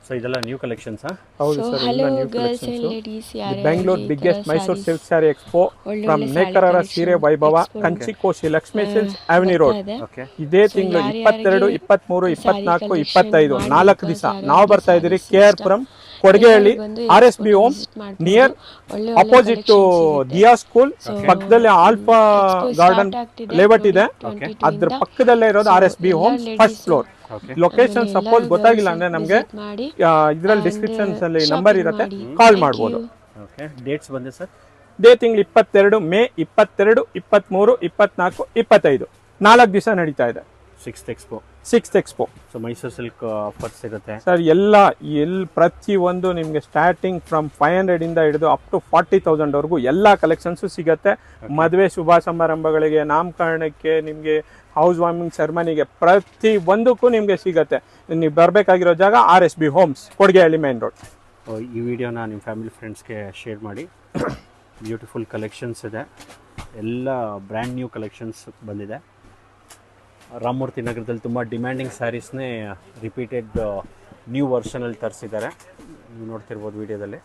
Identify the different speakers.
Speaker 1: So ಇದೆಲ್ಲ new collections
Speaker 2: ಹೌದು sir, ಎಲ್ಲ new collections. Bengaluru biggest Mysuru silk sari expo from ನೇಕಾರರ ಸೀರೆ ವೈಭವ, Kanchikoshi, Lakshmi silks, avenue road.
Speaker 1: Okay.
Speaker 2: ಇದೇ ತಿಂಗಳು 22, 23, 24, 25 4 ದಿವಸ ನಾವು ಬರ್ತಾ ಇದ್ದೀರಿ KR Puram, Kodagehalli, RSB homes near opposite to Diya school, ಪಕ್ಕದಲ್ಲಿ ಆಲ್ಫಾ ಗಾರ್ಡನ್ ಲೇಔಟ್ ಇದೆ, ಅದ್ರ ಪಕ್ಕದಲ್ಲೇ ಇರೋದು RSB homes first floor. Location suppose ಗೊತ್ತಾಗಿಲ್ಲ ಅಂದ್ರೆ ನಮಗೆ ಇದರಲ್ಲಿ ಡಿಸ್ಕ್ರಿಪ್ಷನ್ಸ್ ಅಲ್ಲಿ ನಂಬರ್ ಇರುತ್ತೆ, ಕಾಲ್ ಮಾಡ್ಬೋದು.
Speaker 1: ಓಕೆ. ಡೇಟ್ಸ್ ಬಂದೆ ಸರ್?
Speaker 2: ಇದೇ ತಿಂಗಳು 22 ಮೇ, 22, 23, 24, 25 4 ದಿವಸ ನಡೀತಾ ಇದೆ. 6th expo.
Speaker 1: So Mysuru silk offers ಸಿಗುತ್ತೆ
Speaker 2: ಸರ್. ಎಲ್ಲ ಪ್ರತಿ ಒಂದು ನಿಮಗೆ ಸ್ಟಾರ್ಟಿಂಗ್ ಫ್ರಮ್ 500 ಇಂದ ಹಿಡಿದು ಅಪ್ ಟು 40,000 ವರೆಗೂ ಎಲ್ಲ ಕಲೆಕ್ಷನ್ಸು ಸಿಗುತ್ತೆ. ಮದುವೆ ಶುಭ ಸಮಾರಂಭಗಳಿಗೆ, ನಾಮಕರಣಕ್ಕೆ, ನಿಮಗೆ ಹೌಸ್ ವಾರ್ಮಿಂಗ್ ಸೆರೆಮನಿಗೆ, ಪ್ರತಿ ಒಂದಕ್ಕೂ ನಿಮಗೆ ಸಿಗುತ್ತೆ. ನೀವು ಬರಬೇಕಾಗಿರೋ ಜಾಗ RSB homes, Kodigehalli main road.
Speaker 1: ಈ ವಿಡಿಯೋನ ನಿಮ್ಮ ಫ್ಯಾಮಿಲಿ ಫ್ರೆಂಡ್ಸ್ಗೆ ಶೇರ್ ಮಾಡಿ. ಬ್ಯೂಟಿಫುಲ್ ಕಲೆಕ್ಷನ್ಸ್ ಇದೆ, ಎಲ್ಲ ಬ್ರ್ಯಾಂಡ್ ನ್ಯೂ ಕಲೆಕ್ಷನ್ಸ್ ಬಂದಿದೆ. ರಾಮಮೂರ್ತಿ ನಗರದಲ್ಲಿ ತುಂಬ ಡಿಮ್ಯಾಂಡಿಂಗ್ ಸ್ಯಾರೀಸ್ನೇ ರಿಪೀಟೆಡ್ ನ್ಯೂ ವರ್ಷನಲ್ಲಿ ತರಿಸಿದ್ದಾರೆ, ನೀವು ನೋಡ್ತಿರ್ಬೋದು ವಿಡಿಯೋದಲ್ಲಿ.